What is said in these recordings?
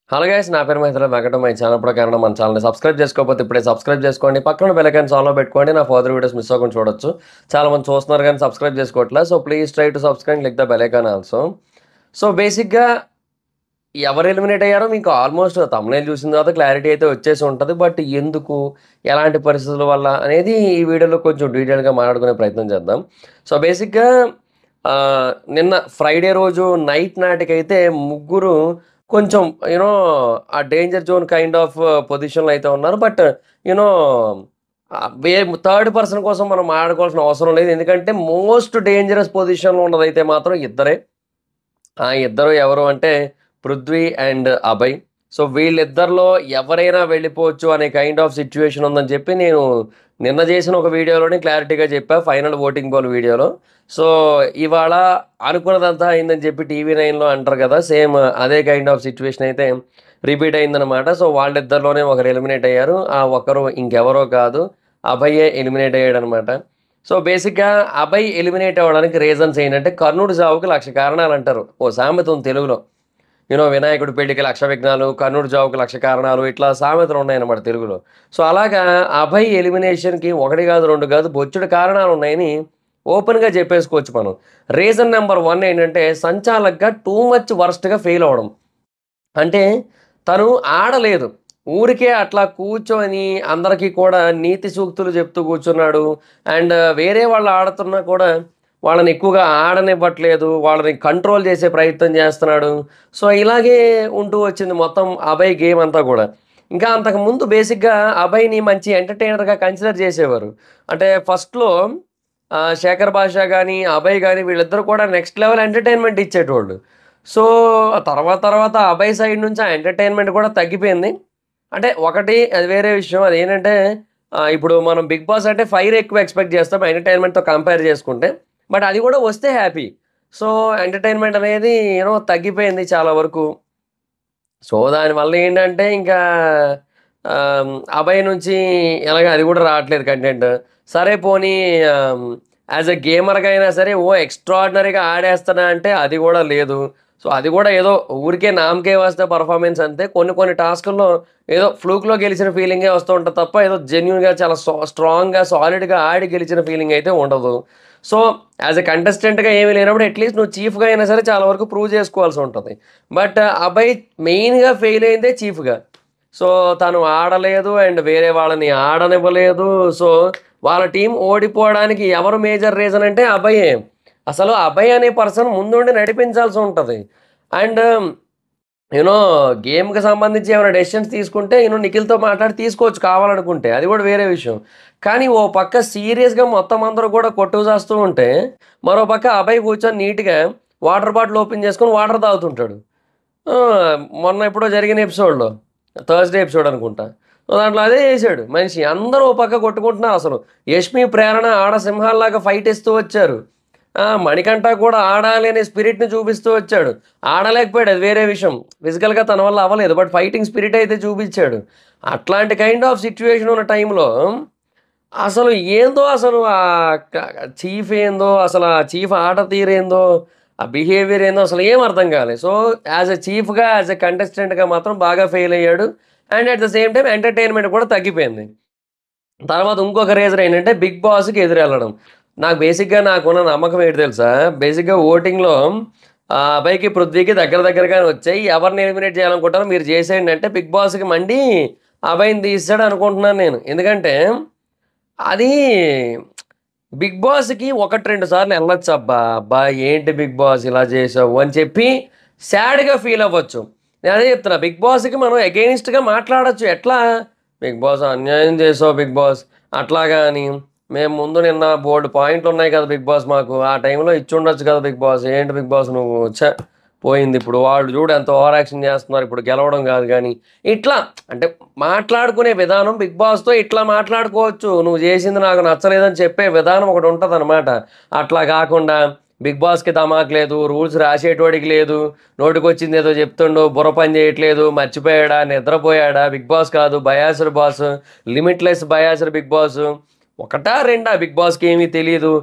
Hello guys, నా పేరు మైత్రి Venkatam. My channel ప్రకారం మన ఛానల్ని సబ్స్క్రైబ్ చేసుకోకపోతే ఇప్పుడే సబ్స్క్రైబ్ చేసుకోండి. పక్కన బెల్ ఐకాన్ ఆన్లో పెట్టుకోండి. నా ఫర్దర్ వీడియోస్ మిస్ అవ్వకుండా చూడొచ్చు. చాలా మంది చూస్తున్నారు కానీ సబ్స్క్రైబ్ చేసుకోవట్లేదు. So please try to subscribe like the bell icon also. So బేసిక్గా ఎవరు ఎలిమినేట్ అయ్యారో మీకు ఆల్మోస్ట్ తమ్నైల్ చూసిన తర్వాత క్లారిటీ అయితే వచ్చేసి ఉంటుంది. బట్ ఎందుకు, ఎలాంటి పరిస్థితుల వల్ల అనేది ఈ వీడియోలో కొంచెం డీటెయిల్గా మాట్లాడుకునే ప్రయత్నం చేద్దాం. సో బేసిక్గా నిన్న ఫ్రైడే రోజు నైట్ నాటికైతే ముగ్గురు కొంచెం యూనో ఆ డేంజర్ జోన్ కైండ్ ఆఫ్ పొజిషన్లో అయితే ఉన్నారు. But you know way third person కోసం మనం మాట్లాడుకోవాల్సిన అవసరం లేదు. ఎందుకంటే మోస్ట్ డేంజరస్ పొజిషన్లో ఉన్నదైతే మాత్రం ఇద్దరే. ఆ ఇద్దరు ఎవరు అంటే పృథ్వీ అండ్ అభయ్. సో వీళ్ళిద్దరిలో ఎవరైనా వెళ్ళిపోవచ్చు అనే కైండ్ ఆఫ్ సిచ్యువేషన్ ఉందని చెప్పి నేను నిన్న చేసిన ఒక వీడియోలోనే క్లారిటీగా చెప్పా, ఫైనల్ ఓటింగ్ పోల్ వీడియోలో. సో ఇవాళ అనుకున్నదంతా అయిందని చెప్పి టీవీ9లో అంటారు కదా, సేమ్ అదే కైండ్ ఆఫ్ సిచ్యువేషన్ అయితే రిపీట్ అయిందనమాట. సో వాళ్ళిద్దరిలోనే ఒకరు ఎలిమినేట్ అయ్యారు. ఆ ఒకరు ఇంకెవరో కాదు, అభయే ఎలిమినేట్ అయ్యాడు అనమాట. సో బేసిక్గా అభయ్ ఎలిమినేట్ అవ్వడానికి రీజన్స్ ఏంటంటే కర్ణుడి చావుకి 1,00,000 కారణాలు అంటారు. ఓ సామెత ఉంది తెలుగులో, వినాయకుడి పెళ్లికి 1,00,000 విఘ్నాలు, కర్ణుడి చావుకి 1,00,000 కారణాలు, ఇట్లా సామెతలు ఉన్నాయన్నమాట తెలుగులో. సో అలాగా అభయ్ ఎలిమినేషన్కి 1 కాదు 2 కాదు బొచ్చుడు కారణాలు ఉన్నాయని ఓపెన్గా చెప్పేసుకోవచ్చు మనం. రీజన్ నెంబర్ 1 ఏంటంటే సంచాలక్గా టూ మచ్ వర్స్ట్గా ఫెయిల్ అవ్వడం. అంటే తను ఆడలేదు, ఊరికే అట్లా కూర్చొని అందరికీ కూడా నీతి సూక్తులు చెప్తూ కూర్చున్నాడు. అండ్ వేరే వాళ్ళు ఆడుతున్నా కూడా వాళ్ళని ఎక్కువగా ఆడనివ్వట్లేదు, వాళ్ళని కంట్రోల్ చేసే ప్రయత్నం చేస్తున్నాడు. సో ఇలాగే ఉంటూ వచ్చింది మొత్తం అభయ్ గేమ్ అంతా కూడా. ఇంకా అంతకుముందు బేసిక్గా అభయ్ని మంచి ఎంటర్టైనర్గా కన్సిడర్ చేసేవారు. అంటే ఫస్ట్లో శేఖర్ భాషా కానీ అభయ్ కానీ వీళ్ళిద్దరు కూడా నెక్స్ట్ లెవెల్ ఎంటర్టైన్మెంట్ ఇచ్చేటోళ్ళు. సో తర్వాత అభయ్ సైడ్ నుంచి ఆ ఎంటర్టైన్మెంట్ కూడా తగ్గిపోయింది. అంటే ఒకటి అది వేరే విషయం. అదేంటంటే ఇప్పుడు మనం బిగ్ బాస్ అంటే ఫైర్ ఎక్కువ ఎక్స్పెక్ట్ చేస్తాం ఎంటర్టైన్మెంట్తో కంపేర్ చేసుకుంటే. బట్ అది కూడా వస్తే హ్యాపీ. సో ఎంటర్టైన్మెంట్ అనేది తగ్గిపోయింది చాలా వరకు. సో దానివల్ల ఏంటంటే ఇంకా అభయ్ నుంచి ఎలాగ అది కూడా రావట్లేదు కంటెంట్. సరే పోనీ యాజ్ ఎ గేమర్గా అయినా సరే ఎక్స్ట్రాడినరీగా ఆడేస్తానా అంటే అది కూడా లేదు. సో అది కూడా ఏదో ఊరికే నామకే వస్తే పర్ఫార్మెన్స్ అంతే. కొన్ని టాస్కుల్లో ఏదో ఫ్లూక్లో గెలిచిన ఫీలింగే వస్తూ ఉంటుంది తప్ప ఏదో జెన్యున్గా చాలా స్ట్రాంగ్గా సాలిడ్గా ఆడి గెలిచిన ఫీలింగ్ అయితే ఉండదు. సో యాజ్ ఎ కంటెస్టెంట్గా ఏమీ లేనప్పుడు అట్లీస్ట్ నువ్వు చీఫ్గా అయినా సరే చాలా వరకు ప్రూవ్ చేసుకోవాల్సి ఉంటుంది. బట్ అభయ్ మెయిన్గా ఫెయిల్ అయిందే చీఫ్గా. సో తను ఆడలేదు అండ్ వేరే వాళ్ళని ఆడనివ్వలేదు. సో వాళ్ళ టీం ఓడిపోవడానికి ఎవరు మేజర్ రీజన్ అంటే అభయే. అసలు అభయ్ అనే పర్సన్ ముందుండి నడిపించాల్సి ఉంటుంది. అండ్ గేమ్కి సంబంధించి ఏమైనా డెసిషన్స్ తీసుకుంటే నిఖిల్తో మాట్లాడి తీసుకోవచ్చు కావాలనుకుంటే, అది కూడా వేరే విషయం. కానీ ఓ పక్క సీరియస్గా మొత్తం అందరూ కూడా కొట్టుకు చేస్తూ ఉంటే మరో పక్క అభయ్ కూర్చొని నీట్గా వాటర్ బాటిల్ ఓపెన్ చేసుకొని వాటర్ తాగుతుంటాడు. మొన్న ఎప్పుడో జరిగిన ఎపిసోడ్లో, థర్స్డే ఎపిసోడ్ అనుకుంటా, దాంట్లో అదే చేశాడు మనిషి. అందరూ ఓ పక్క కొట్టుకుంటున్నారు. అసలు యష్మి ప్రేరణ ఆడ సింహాల్లాగా ఫైట్ ఇస్తూ వచ్చారు. మణికంఠ కూడా ఆడాలి అనే స్పిరిట్ని చూపిస్తూ వచ్చాడు. ఆడలేకపోయాడు, అది వేరే విషయం. ఫిజికల్గా తన వల్ల అవ్వలేదు, బట్ ఫైటింగ్ స్పిరిట్ అయితే చూపించాడు. అట్లాంటి కైండ్ ఆఫ్ సిచ్యువేషన్ ఉన్న టైంలో అసలు ఏందో, అసలు ఆ చీఫ్ ఏందో, అసలు ఆ చీఫ్ ఆట తీరేందో, ఆ బిహేవియర్ ఏందో అసలు ఏం అర్థం కాలేదు. సో యాజ్ ఎ చీఫ్గా, యాజ్ ఎ కంటెస్టెంట్గా మాత్రం బాగా ఫెయిల్ అయ్యాడు. And at the same time entertainment కూడా తగ్గిపోయింది. తర్వాత ఇంకొక రీజన్ ఏంటంటే బిగ్ బాస్కి ఎదురెళ్ళడం. నాకు బేసిక్గా నాకున్న నమ్మకం ఏంటి తెలుసా, బేసిక్గా ఓటింగ్లో అభయ్కి పృథ్వీకి దగ్గరగానే వచ్చాయి. ఎవరిని ఎలిమినేట్ చేయాలనుకుంటారో మీరు చేసేయండి అంటే బిగ్ బాస్కి మండి అభయ్ని తీసాడు అనుకుంటున్నాను నేను. ఎందుకంటే అది బిగ్ బాస్కి 1-2 సార్లు వెళ్ళొచ్చు. అబ్బా ఏంటి బిగ్ బాస్ ఇలా చేసావు అని చెప్పి సాడ్గా ఫీల్ అవ్వచ్చు. నేను అదే చెప్తున్నా, బిగ్ బాస్కి మనం అగెయిన్స్ట్గా మాట్లాడచ్చు. ఎట్లా, బిగ్ బాస్ అన్యాయం చేసావు బిగ్ బాస్ అట్లాగా అని. మేము ముందు నిన్న బోర్డు పాయింట్లు ఉన్నాయి కదా బిగ్ బాస్, మాకు ఆ టైంలో ఇచ్చి ఉండొచ్చు కదా బిగ్ బాస్. ఏంటి బిగ్ బాస్ నువ్వు పోయింది. ఇప్పుడు వాళ్ళు చూడు ఎంత ఓవర్ యాక్షన్ చేస్తున్నారు, ఇప్పుడు గెలవడం కాదు కానీ ఇట్లా అంటే మాట్లాడుకునే విధానం బిగ్ బాస్తో ఇట్లా మాట్లాడుకోవచ్చు. నువ్వు చేసింది నాకు నచ్చలేదని చెప్పే విధానం ఒకటి ఉంటుంది అనమాట. అట్లా కాకుండా బిగ్ బాస్కి ధమాక్ లేదు, రూల్స్ రాసేటోడికి లేదు, నోటికొచ్చింది ఏదో చెప్తుండో, బుర్ర పని చేయట్లేదు, మర్చిపోయాడా, నిద్రపోయాడా, బిగ్ బాస్ కాదు biased boss, limitless biased big boss. 1-2 big బాస్కి ఏమీ తెలియదు,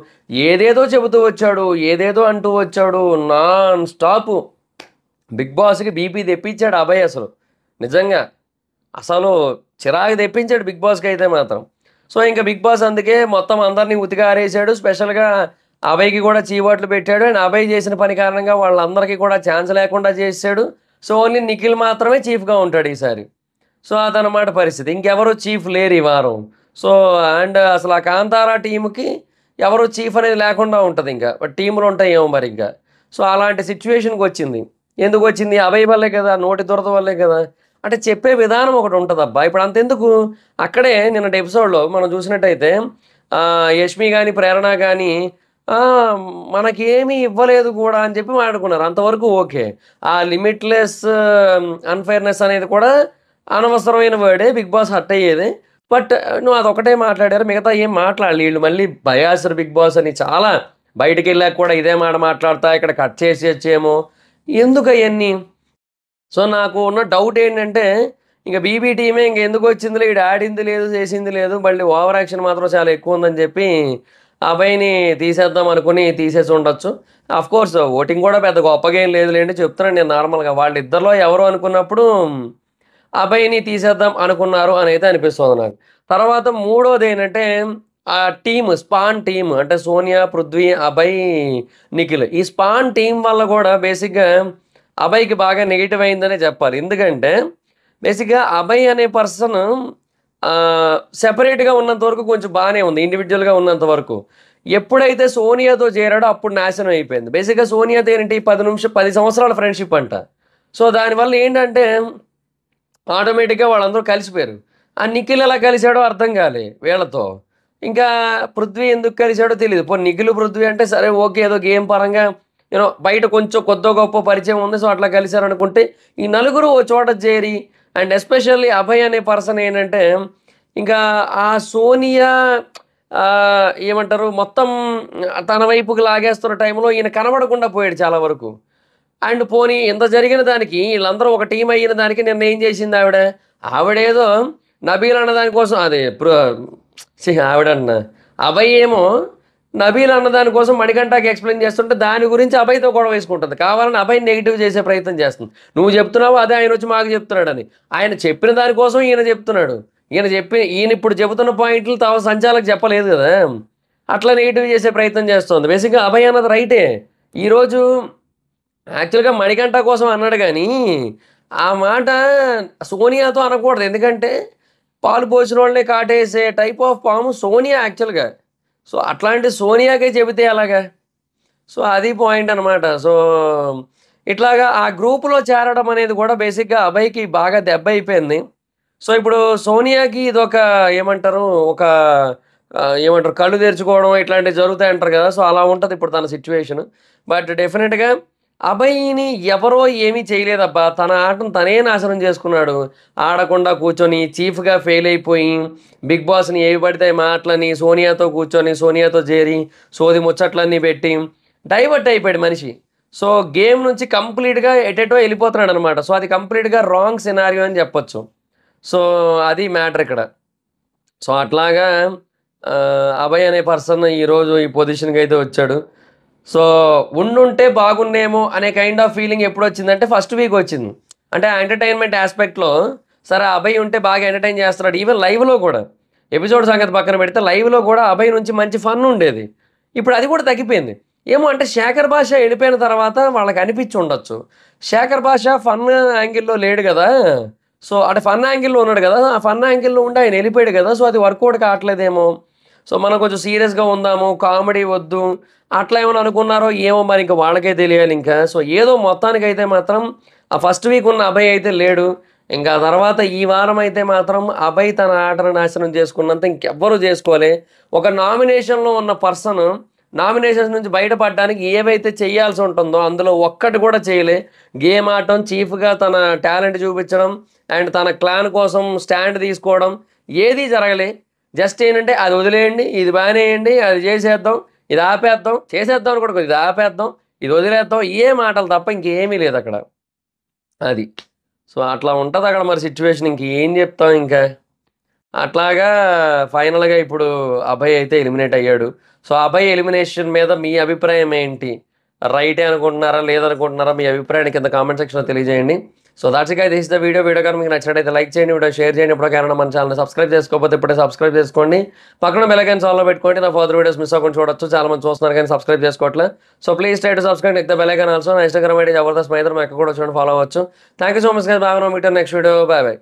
ఏదేదో చెబుతూ వచ్చాడు, ఏదేదో అంటూ వచ్చాడు నాన్ స్టాప్. బిగ్ బాస్కి బీపీ తెప్పించాడు అభయ్. అసలు నిజంగా. అసలు చిరాకు తెప్పించాడు బిగ్ బాస్‌కి అయితే మాత్రం. సో, ఇంక బిగ్ బాస్ అందుకే మొత్తం అందరిని ఉతికి ఆరేసాడు. స్పెషల్‌గా అభయ్‌కి కూడా చీవాట్లు పెట్టాడు. అండ్ అభయ్ చేసిన పని కారణంగా వాళ్ళందరికీ కూడా ఛాన్స్ లేకుండా చేసేసాడు. సో, ఓన్లీ నిఖిల్ మాత్రమే చీఫ్‌గా ఉంటాడు ఈసారి. సో, అదనమాట పరిస్థితి. ఇంకెవరు చీఫ్ లేరు ఈ వారం. సో, అండ్ అసలు ఆ కాంతార టీమ్‌కి ఎవరు చీఫ్ అనేది లేకుండా ఉంటదింక. టీములుంటాయేమో మరింక. సో, అలాంటి సిట్యుయేషన్‌కొచ్చింది. ఎందుకొచ్చింది? అభయ్ వల్లే కదా! నోటి దురద వల్లే కదా! అంటే చెప్పే విధానం ఒకటుంటదబ్బా! ఇప్పుడు అంతెందుకు అక్కడే నిన్నటి ఎపిసోడ్‌లో మనం చూసినట్టయితే యష్మి గాని, ప్రేరణ గాని మనకేమి ఇవ్వలేదు కూడా అని చెప్పి మాట్లాడుకున్నారు. అంతవరకు ఓకే. ఆ లిమిట్‌లెస్ అన్‌ఫెయిర్‌నెస్ అనేది కూడా అనవసరమైన వర్డే. బిగ్ బాస్ హర్ట్ అయ్యేదే. బట్ నువ్వు అదొక్కటే మాట్లాడారు. మిగతా ఏం మాట్లాడలే. ఈళ్ళు మళ్ళీ బయాస్డ్ బిగ్ బాస్ అని చాలా బయటికెళ్ళాక కూడా ఇదే మాట మాట్లాడతా ఇక్కడ కట్ చేసేయచ్చేమో. ఎందుకయన్నీ? సో, నాకు ఉన్న డౌట్ ఏంటంటే, ఇంక బీబీ టీమే ఇంకెందుకొచ్చిందిలే ఈడు ఆడింది లేదు, చేసింది లేదు. మళ్ళీ ఓవర్ యాక్షన్ మాత్రం చాలా ఎక్కువుందని చెప్పి, అభయ్‌ని తీసేద్దాం అనుకుని తీసేసుండొచ్చు. ఆఫ్‌కోర్స్ ఓటింగ్ కూడా పెద్ద గొప్పగా ఏం లేదులెండి. చెప్తున్నాను నేను నార్మల్‌గా. వాళ్ళిద్దరిలో ఎవరు అనుకున్నప్పుడు అభయ్‌ని తీసేద్దాం అనుకున్నారు అనైతే అనిపిస్తోంది నాకు. తర్వాత మూడోదేంటంటే, ఆ టీమ్ స్పాన్ టీమ్ అంటే సోనియా, పృథ్వీ, అభయ్, నిఖిల్. ఈ స్పాన్ టీమ్ వల్ల కూడా బేసిక్‌గా అభయ్‌కి బాగా నెగెటివ్ అయిందనే చెప్పాలి. ఎందుకంటే బేసిక్‌గా అభయ్ అనే పర్సన్ సెపరేట్‌గా ఉన్నంత వరకు కొంచెం బానే ఉంది. ఇండివిడ్యుయల్‌గా ఉన్నంత వరకు. ఎప్పుడైతే సోనియాతో చేరాడో అప్పుడు నాశనం అయిపోయింది. బేసిక్‌గా సోనియాతో ఏంటి 10 సంవత్సరాల ఫ్రెండ్‌షిప్ అంట. సో, దానివల్ల ఏంటంటే ఆటోమేటిక్‌గా వాళ్ళందరూ కలిసిపోయారు. ఆ నిఖిల్ ఎలా కలిసాడో అర్థం కాలే వీళ్ళతో. ఇంకా పృథ్వీ ఎందుకు కలిసాడో తెలీదు. పోనీ నిఖిల్, పృథ్వీ అంటే సరే ఓకే. ఏదో గేమ్ పరంగా బయట కొంచెం కొద్దో గొప్పో పరిచయం ఉంది. సో, అట్లా కలిసారనుకుంటే, ఈ నలుగురు ఓ చోట చేరి అండ్ ఎస్పెషల్లీ అభయ్ అనే పర్సన్ ఏంటంటే, ఇంకా ఆ సోనియా ఏమంటారు మొత్తం తన వైపుకి లాగేస్తున్న టైంలో ఈయన కనబడకుండా పోయాడు చాలా వరకు. అండ్ పోనీ ఇంత జరిగిన దానికి ఈళ్ళందరూ ఒక టీమ్ అయ్యిన దానికి నిన్న ఏం చేసింది ఆవిడ? ఆవిడేదో నబీల్ అన్న దాని కోసం అదే ఆవిడంటున్నా. అభయ్ ఏమో నబీల్ అన్న దాని కోసం మణికంఠకి ఎక్స్‌ప్లెయిన్ చేస్తుంటే దాని గురించి అభయ్‌తో గొడవ వేసుకుంటది. కావాలని అభయ్‌ని నెగెటివ్ చేసే ప్రయత్నం చేస్తుంది. నువ్వు చెప్తున్నావు అదే ఆయనొచ్చి మాకు చెప్తున్నాడని. ఆయన చెప్పిన దాని కోసం ఈయన చెప్తున్నాడు. ఈయన ఇప్పుడు చెబుతున్న పాయింట్లు సంచాలకు చెప్పలేదు కదా! అట్లా నెగెటివ్ చేసే ప్రయత్నం చేస్తోంది. బేసిక్‌గా అభయ్ అన్నది రైటే. ఈరోజు యాక్చువల్‌గా మణికంఠ కోసం అన్నాడు గానీ, ఆ మాట సోనియాతో అనకూడదు. ఎందుకంటే, పాలు పోసినోళ్ళనే కాటేసే టైప్ ఆఫ్ పాము సోనియా యాక్చువల్‌గా. సో, అట్లాంటి సోనియాకే చెబితే ఎలాగా? సో, అది పాయింట్ అనమాట. సో, ఇట్లాగా ఆ గ్రూప్‌లో చేరడం అనేది కూడా బేసిక్‌గా అభయ్‌కి బాగా దెబ్బయిపోయింది. సో, ఇప్పుడు సోనియాకి ఇదొక ఏమంటారు? ఒక ఏమంటారు? కళ్ళు తెరుచుకోవడం ఇట్లాంటివి జరుగుతాయంటారు గదా! సో, అలా ఉంటది ఇప్పుడు తన సిట్యుయేషను. బట్ డెఫినిట్‌గా అభయ్‌ని ఎవరో ఏమీ చేయలేదబ్బా! తన ఆటను తనే నాశనం చేసుకున్నాడు. ఆడకుండా కూర్చొని చీఫ్‌గా ఫెయిల్ అయిపోయి, బిగ్ బాస్‌ని ఏవి పడితే అయి మాటలని, సోనియాతో కూర్చొని, సోనియాతో చేరి, సోది ముచ్చట్లన్నీ పెట్టి, డైవర్ట్ అయిపోయాడు మనిషి. సో, గేమ్ నుంచి కంప్లీట్‌గా ఎటెటో ఎళ్ళిపోతున్నాడనమాట. సో, అది కంప్లీట్‌గా రాంగ్ సినారియో అని చెప్పొచ్చు. సో, అది మ్యాటర్ ఇక్కడ. సో, అట్లాగా అభయ్ అనే పర్సన్ ఈరోజు ఈ పొజిషన్‌కైతే వచ్చాడు. సో, ఉండుంటే బాగున్నేమో అనే కైండ్ ఆఫ్ ఫీలింగ్ ఎప్పుడొచ్చిందంటే ఫస్ట్ వీక్ వచ్చింది. అంటే ఆ ఎంటర్‌టైన్‌మెంట్ యాస్పెక్ట్‌లో సరే అభయ్ ఉంటే బాగా ఎంటర్‌టైన్ చేస్తున్నాడు. ఈవెన్ లైవ్‌లో కూడా. ఎపిసోడ్ సంగతి పక్కన పెడితే లైవ్‌లో కూడా అభయ్ నుంచి మంచి ఫన్ ఉండేది. ఇప్పుడు అది కూడా తగ్గిపోయింది. ఏమో అంటే శేఖర్ భాష ఎళ్ళిపోయిన తర్వాత వాళ్ళకి అనిపిచ్చి ఉండొచ్చు. శేఖర్ భాష ఫన్ యాంగిల్‌లో లేడు గదా! సో, అంటే ఫన్ యాంగిల్‌లో ఉన్నాడు గదా! ఆ ఫన్ యాంగిల్‌లో ఉండి ఆయన ఎళ్ళిపోయాడు గదా! సో, అది వర్కౌట్ కావట్లేదేమో. సో, మనం కొంచెం సీరియస్‌గా ఉందాము, కామెడీ వద్దు, అట్లా ఏమైనా అనుకున్నారో ఏమో మరి ఇంక వాళ్ళకే తెలియాలింకా. సో, ఏదో మొత్తానికైతే మాత్రం ఆ ఫస్ట్ వీక్ ఉన్న అభయ్ అయితే లేడు. ఇంకా ఆ తర్వాత ఈ వారం అయితే మాత్రం అభయ్ తన ఆటను నాశనం చేసుకున్నంత ఇంకెవ్వరు చేసుకోలే. ఒక నామినేషన్‌లో ఉన్న పర్సన్ నామినేషన్స్ నుంచి బయటపడడానికి ఏవైతే చేయాల్సి ఉంటుందో అందులో ఒక్కటి కూడా చేయలే. గేమ్ ఆడటం, చీఫ్‌గా తన టాలెంట్ చూపించడం అండ్ తన క్లాన్ కోసం స్టాండ్ తీసుకోవడం ఏదీ జరగలే. జస్ట్ ఏంటంటే అది వదిలేయండి, ఇది బానేయండి, అది చేసేద్దాం, ఇది ఆపేద్దాం, చేసేద్దాం అని కూడా కాదు, ఇది ఆపేద్దాం, ఇది వదిలేద్దాం, ఇయే మాటలు తప్ప ఇంకేమీ లేదక్కడ. అది. సో, అట్లా ఉంటదక్కడ మరి సిట్యుయేషన్ ఇంకేం చెప్తాం ఇంకా. అట్లాగా ఫైనల్‌గా ఇప్పుడు అభయ్ అయితే ఎలిమినేట్ అయ్యాడు. సో, అభయ్ ఎలిమినేషన్ మీద మీ అభిప్రాయం ఏంటి? రైటే అనుకుంటున్నారా? లేదనుకుంటున్నారా? మీ అభిప్రాయాన్ని కింద కామెంట్ సెక్షన్‌లో తెలియజేయండి. So that's it guys, this is the video కానీ మీకు నచ్చినట్టయితే లైక్ చేయండి, వీడియో షేర్ చేయండి. ఎప్పటికైనా మన ఛానల్ సబ్స్క్రైబ్ చేసుకోకపోతే ఇప్పుడే సబ్స్క్రైబ్ చేసుకోండి. పక్కన బెల్ ఐకాన్ ఆన్లో పెట్టుకోండి. నా ఫర్దర్ వీడియోస్ మిస్ అవ్వకుండా చూడొచ్చు. చాలా మంది చూస్తున్నారు కానీ సబ్స్క్రైబ్ చేసుకోవట్లేదు. So please try to subscribe with the bell icon also. నా ఇన్స్టాగ్రామ్ ఐడి జబర్దస్త్ మైదర్, మా ఎక్కడ కూడా చూడండి, ఫాలో అవ్వచ్చు. Thank you so much guys. బాగా meet next video. Bye by.